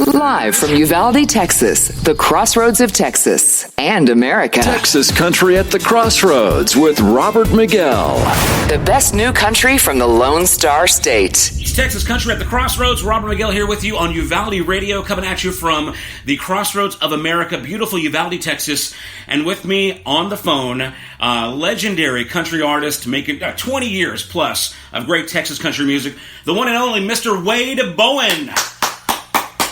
Live from Uvalde, Texas, the crossroads of Texas and America. Texas Country at the Crossroads with Robert Miguel. The best new country from the Lone Star State. Texas Country at the Crossroads. Robert Miguel here with you on Uvalde Radio, coming at you from the crossroads of America, beautiful Uvalde, Texas. And with me on the phone, legendary country artist making 20 years plus of great Texas country music, the one and only Mr. Wade Bowen.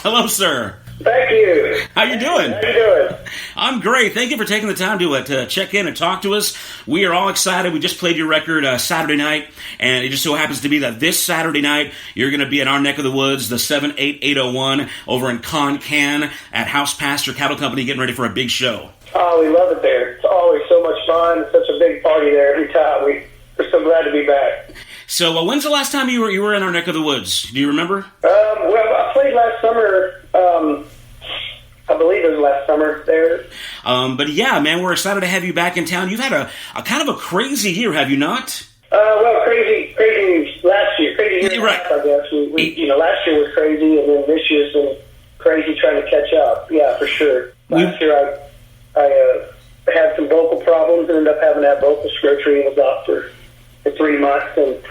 Hello, sir. Thank you. How you doing? How you doing? I'm great. Thank you for taking the time to check in and talk to us. We are all excited. We just played your record Saturday night, and it just so happens to be that this Saturday night you're going to be in our neck of the woods, the 78801 over in Concan at House Pasture Cattle Co, getting ready for a big show. Oh, we love it there. It's always so much fun. It's such a big party there every time. We're so glad to be back. So, when's the last time you were in our neck of the woods? Do you remember? Well, I played last summer. I believe it was last summer there. But yeah, man, we're excited to have you back in town. You've had a kind of a crazy year, have you not? Well, crazy last year. Crazy year, right. I guess. Last year was crazy, and then this year's been crazy trying to catch up. Yeah, for sure. Last year, I had some vocal problems, ended up having to have vocal surgery, and was out for 3 months, and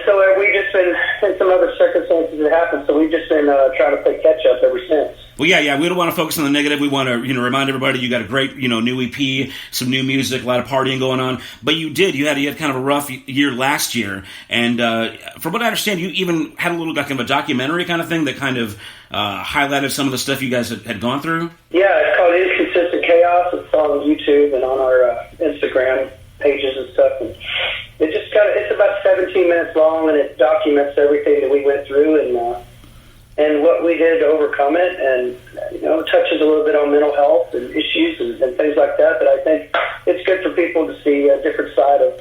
so we've just been, in some other circumstances that happened, so we've just been trying to play catch up ever since. Well, yeah, we don't want to focus on the negative. We want to, remind everybody you got a great, new EP, some new music, a lot of partying going on. But you had kind of a rough year last year, and from what I understand, you even had a little kind of a documentary kind of thing that kind of highlighted some of the stuff you guys had gone through. Yeah, it's called Inconsistent Chaos. It's on YouTube and on our Instagram pages and stuff, and it's about 17 minutes long, and it documents everything that we went through and what we did to overcome it, and touches a little bit on mental health and issues and things like that. But I think it's good for people to see a different side of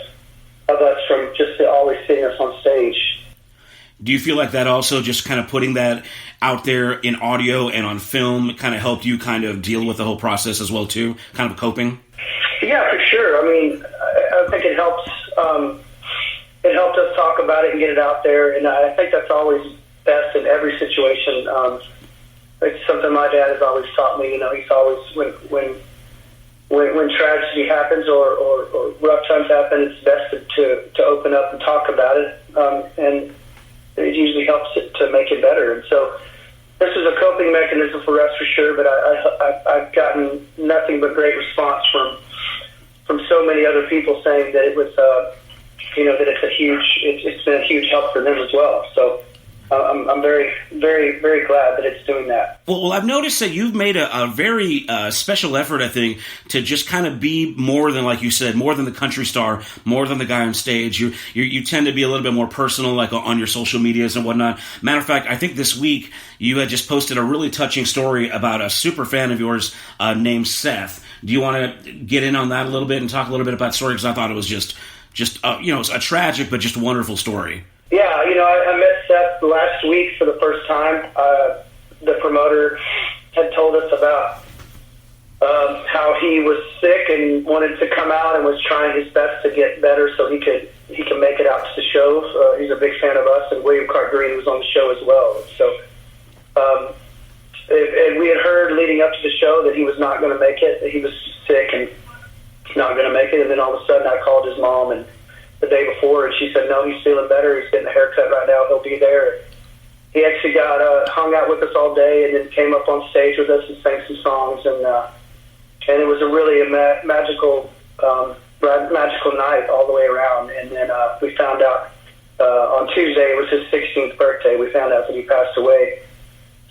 us from just always seeing us on stage. Do you feel like that also, just kind of putting that out there in audio and on film, kind of helped you kind of deal with the whole process as well too, kind of coping? Yeah, for sure. I mean, I think it helps. It helped us talk about it and get it out there, and I think that's always best in every situation. It's something my dad has always taught me. He's always when tragedy happens or rough times happen, it's best to open up and talk about it, and it usually helps it to make it better. And so this is a coping mechanism for us for sure. But I've gotten nothing but great response from so many other people saying that it was, that it's been a huge help for them as well. So I'm very, very, very glad that it's doing that. Well, I've noticed that you've made a very special effort, I think, to just kind of be more than, like you said, more than the country star, more than the guy on stage. You tend to be a little bit more personal, like on your social medias and whatnot. Matter of fact, I think this week you had just posted a really touching story about a super fan of yours named Seth. Do you want to get in on that a little bit and talk a little bit about the story? Because I thought it was just a tragic but just wonderful story. Yeah, I met Seth last week for the first time. The promoter had told us about how he was sick and wanted to come out and was trying his best to get better so he could make it out to the show. He's a big fan of us, and William Clark Green was on the show as well. So, and we had heard leading up to the show that he was not going to make it, that he was sick and not going to make it. And then all of a sudden, I called his mom and the day before, and she said, "No, he's feeling better. He's getting a haircut right now. He'll be there." He actually got hung out with us all day, and then came up on stage with us and sang some songs, and it was a really magical night all the way around. And then we found out on Tuesday, it was his 16th birthday. We found out that he passed away.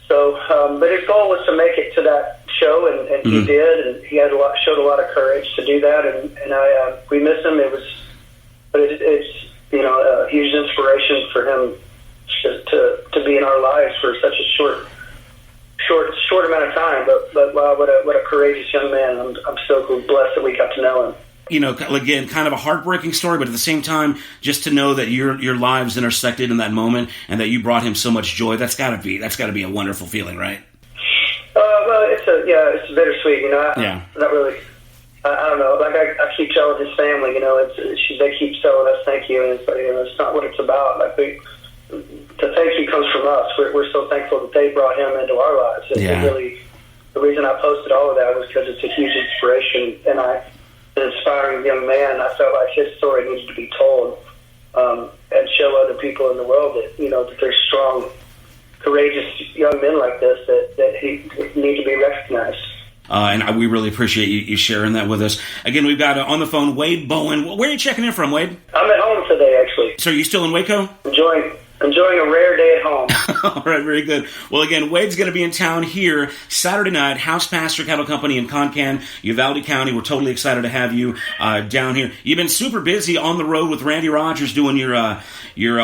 So, but his goal was to make it to that show, and he did, and he showed a lot of courage to do that, and we miss him. It's a huge inspiration for him to be in our lives for such a short amount of time. But wow, what a courageous young man! I'm so blessed that we got to know him. Again, kind of a heartbreaking story, but at the same time, just to know that your lives intersected in that moment and that you brought him so much joy, that's got to be a wonderful feeling, right? Well, it's bittersweet, Yeah. Not really. I don't know. Like I keep telling his family, they keep telling us thank you, and it's like, it's not what it's about. Like the thank you comes from us. We're so thankful that they brought him into our lives. It really, the reason I posted all of that was because it's a huge inspiration, and an inspiring young man. I felt like his story needed to be told, and show other people in the world that, that there's strong, courageous young men like this that need to be recognized. And we really appreciate you sharing that with us. Again, we've got on the phone Wade Bowen. Where are you checking in from, Wade? I'm at home today, actually. So are you still in Waco? Enjoying a rare day at home. All right, very good. Well, again, Wade's going to be in town here Saturday night, House Pasture Cattle Company in Concan, Uvalde County. We're totally excited to have you down here. You've been super busy on the road with Randy Rogers doing your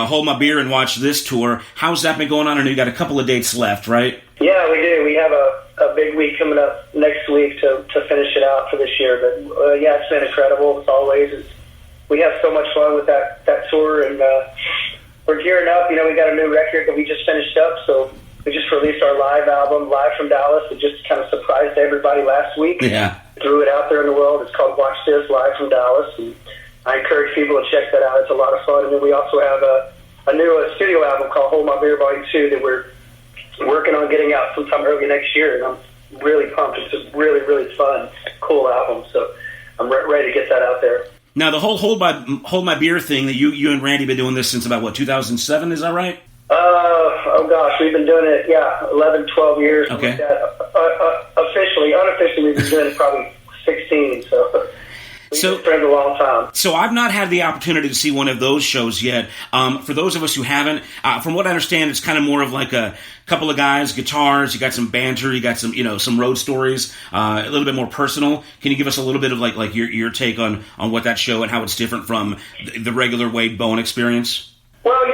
Hold My Beer and Watch This tour. How's that been going on? I know you got a couple of dates left, right? Yeah, we do. We have a big week coming up next week to finish it out for this year. But, yeah, it's been incredible, as always. We have so much fun with that tour, and we're gearing up. We got a new record that we just finished up, so we just released our live album, Live from Dallas. It just kind of surprised everybody last week. Yeah. Threw it out there in the world. It's called Watch This, Live from Dallas, and I encourage people to check that out. It's a lot of fun. And then we also have a new studio album called Hold My Beer Volume 2 that we're working on getting out sometime early next year, and I'm really pumped. It's a really, really fun, cool album, so I'm ready to get that out there. Now, the whole Hold My Beer thing, that you and Randy been doing this since about, 2007, is that right? Oh gosh, we've been doing it, 11, 12 years. Okay. Officially, unofficially, we've been doing it probably 16, so we've been friends a long time. So I've not had the opportunity to see one of those shows yet. For those of us who haven't, from what I understand, it's kind of more of like a couple of guys, guitars, you got some banter, you got some, some road stories, a little bit more personal. Can you give us a little bit of like your take on what that show and how it's different from the regular Wade Bowen experience? Well, we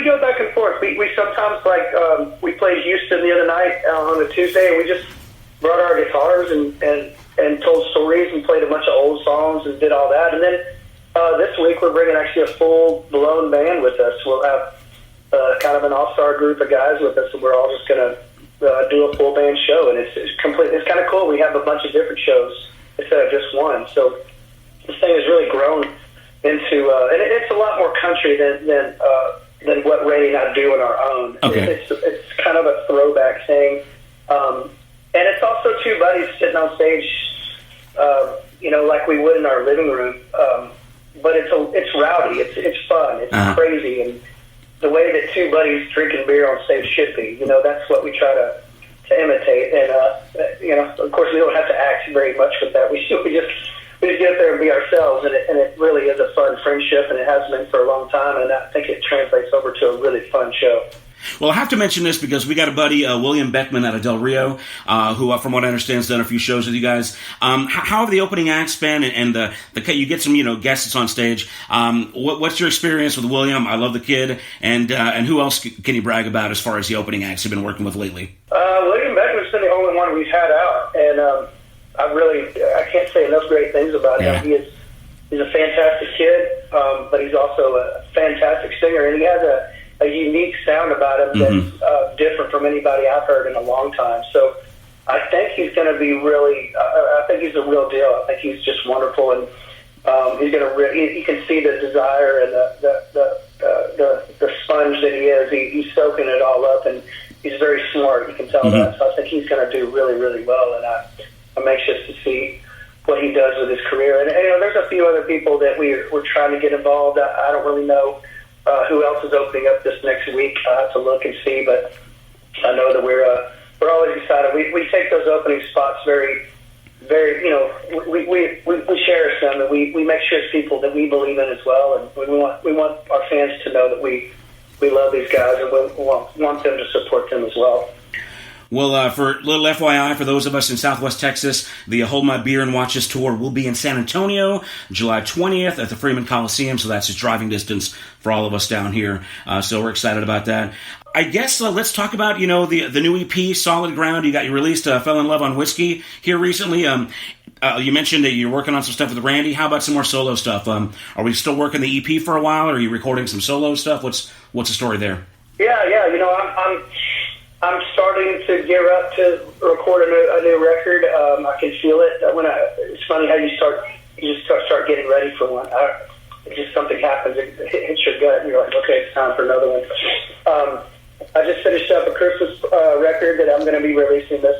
go back and forth. We sometimes, we played Houston the other night on a Tuesday, and we just brought our guitars and told stories and played a bunch of old songs and did all that. And then this week we're bringing actually a full-blown band with us. We'll have kind of an all-star group of guys with us, and we're all just going to do a full band show. And it's kind of cool. We have a bunch of different shows instead of just one. So this thing has really grown into, and it's a lot more country than what Randy and I do on our own. Okay. It's kind of a throwback thing. And it's also two buddies sitting on stage, like we would in our living room. But it's rowdy. It's fun. It's crazy. And the way that two buddies drinking beer on stage should be, that's what we try to imitate. And, of course, we don't have to act very much with that. We just get up there and be ourselves. And it really is a fun friendship, and it has been for a long time. And I think it translates over to a really fun show. Well, I have to mention this because we got a buddy, William Beckman out of Del Rio, who, from what I understand, has done a few shows with you guys. How have the opening acts been? And you get some, guests on stage. What's your experience with William? I love the kid. And who else can you brag about as far as the opening acts you've been working with lately? William Beckman's been the only one we've had out, and I can't say enough great things about him. He's a fantastic kid, but he's also a fantastic singer, and he has a unique sound about him that's different from anybody I've heard in a long time. So I think he's going to be really, I think he's a real deal. I think he's just wonderful, and he's going to, you can see the desire and the sponge that he is. He's soaking it all up, and he's very smart. You can tell that. So I think he's going to do really, really well, and I'm anxious to see what he does with his career. And there's a few other people that we're trying to get involved. I don't really know who else is opening up this next week. I have to look and see, but I know that we're always excited. We take those opening spots very, very, we cherish them, and we make sure it's people that we believe in as well, and we want our fans to know that we love these guys, and we want them to support them as well. Well, for a little FYI, for those of us in Southwest Texas, the Hold My Beer and Watch This tour will be in San Antonio, July 20th at the Freeman Coliseum, so that's just driving distance for all of us down here. So we're excited about that. I guess let's talk about, the new EP, Solid Ground. You got you released Fell in Love on Whiskey here recently. You mentioned that you're working on some stuff with Randy. How about some more solo stuff? Are we still working the EP for a while, or are you recording some solo stuff? What's the story there? Yeah. I'm starting to gear up to record a new record. I can feel it. It's funny how you just start getting ready for one. just something happens, it hits your gut, and you're like, okay, it's time for another one. I just finished up a Christmas record that I'm going to be releasing this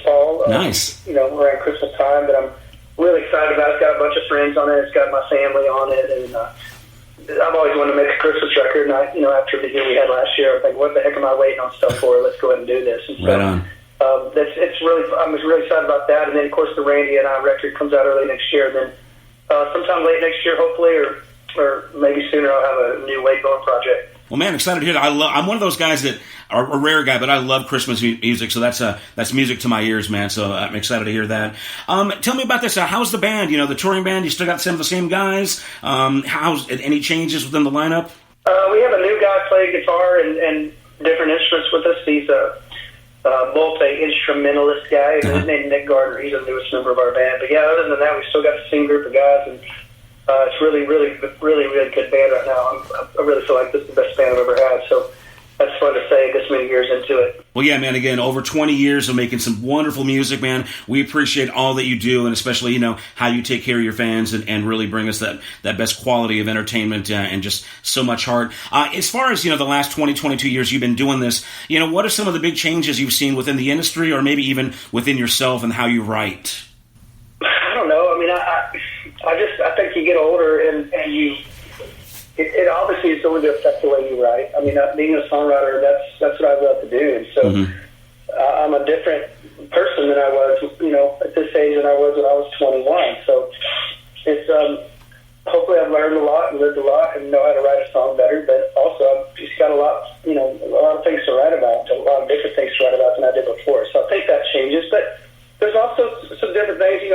fall. Nice. Around Christmas time, that I'm really excited about. It's got a bunch of friends on it. It's got my family on it, and I've always wanted to make a Christmas record. And after the year we had last year, I'm like, what the heck am I waiting on stuff for? Let's go ahead and do this. And right on. I'm really excited about that. And then, of course, the Randy and I record comes out early next year. And then sometime late next year, hopefully, or maybe sooner, I'll have a new Wade Bowen project. Well, man, excited to hear that. I'm one of those guys that are a rare guy, but I love Christmas music, so that's music to my ears, man. So I'm excited to hear that. Tell me about this. How's the band? The touring band. You still got some of the same guys. How's any changes within the lineup? We have a new guy playing guitar and different instruments with us. He's a multi-instrumentalist guy. His name's Nick Gardner. He's the newest member of our band. But yeah, other than that, we still got the same group of guys, and it's really good band right now. I really feel like this is the best band I've ever had. So that's fun to say this many years into it. Well, yeah, man, again, over 20 years of making some wonderful music, man. We appreciate all that you do, and especially, how you take care of your fans and really bring us that best quality of entertainment and just so much heart. As far as, the last 22 years you've been doing this, what are some of the big changes you've seen within the industry or maybe even within yourself and how you write? I don't know. I mean, I think you get older and it obviously is going to affect the way you write. I mean, being a songwriter, that's what I love to do. And so I'm a different person than I was, at this age than I was when I was 21. So it's, hopefully I've learned a lot and lived a lot and know how to write a song better, but also I've just got a lot of things to write about, a lot of different things to write about than I did before. So I think that changes, but there's also some different things.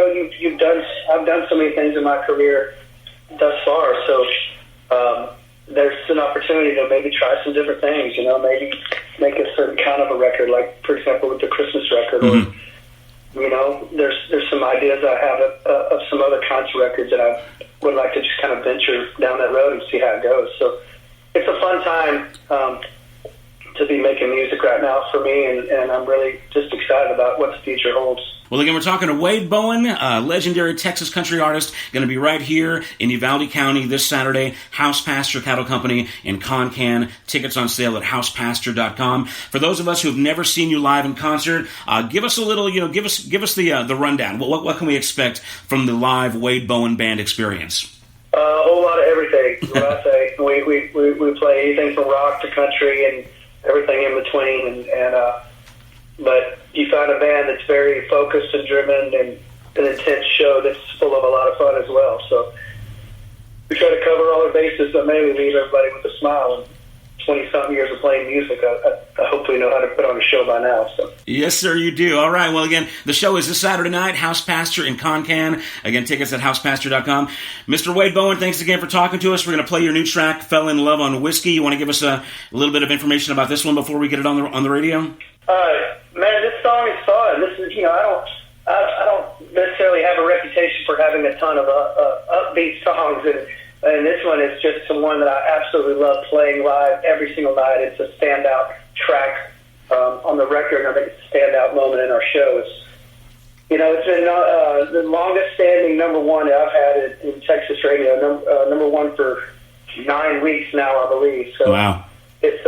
I've done so many things in my career thus far, so there's an opportunity to maybe try some different things. Maybe make a certain kind of a record, like for example with the Christmas record, or there's some ideas I have of some other kinds of records that I would like to just kind of venture down that road and see how it goes. So it's a fun time to be making music right now for me, and I'm really just excited about what the future holds. Well, again, we're talking to Wade Bowen, a legendary Texas country artist, going to be right here in Uvalde County this Saturday, House Pasture Cattle Company in Concan. Tickets on sale at housepasture.com. For those of us who have never seen you live in concert, give us a little, give us the rundown. What can we expect from the live Wade Bowen band experience? A whole lot of everything, is what I say. We play anything from rock to country and everything in between, but you find a band that's very focused and driven and an intense show that's full of a lot of fun as well. So we try to cover all our bases, but mainly leave everybody with a smile. And 20-something years of playing music, I hopefully know how to put on a show by now. So. Yes, sir, you do. All right, well, again, the show is this Saturday night, House Pasture in Concan. Again, tickets at housepasture.com. Mr. Wade Bowen, thanks again for talking to us. We're going to play your new track, Fell in Love on Whiskey. You want to give us a little bit of information about this one before we get it on the radio? Man, this song is fun. This is, I don't necessarily have a reputation for having a ton of upbeat songs, and this one is just one that I absolutely love playing live every single night. It's a standout track on the record, and I think it's a standout moment in our show. It's been the longest standing number one that I've had in Texas radio, number one for 9 weeks now, I believe. So wow. It's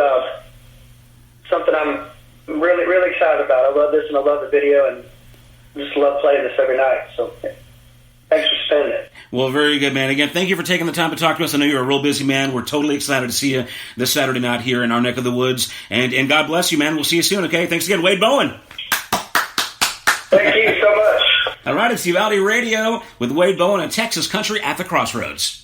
something I'm really, really excited about. I love this, and I love the video, and just love playing this every night. So thanks for spending it. Well, very good, man. Again, thank you for taking the time to talk to us. I know you're a real busy man. We're totally excited to see you this Saturday night here in our neck of the woods. And God bless you, man. We'll see you soon, okay? Thanks again, Wade Bowen. Thank you so much. All right, it's Uvalde Radio with Wade Bowen and Texas Country at the Crossroads.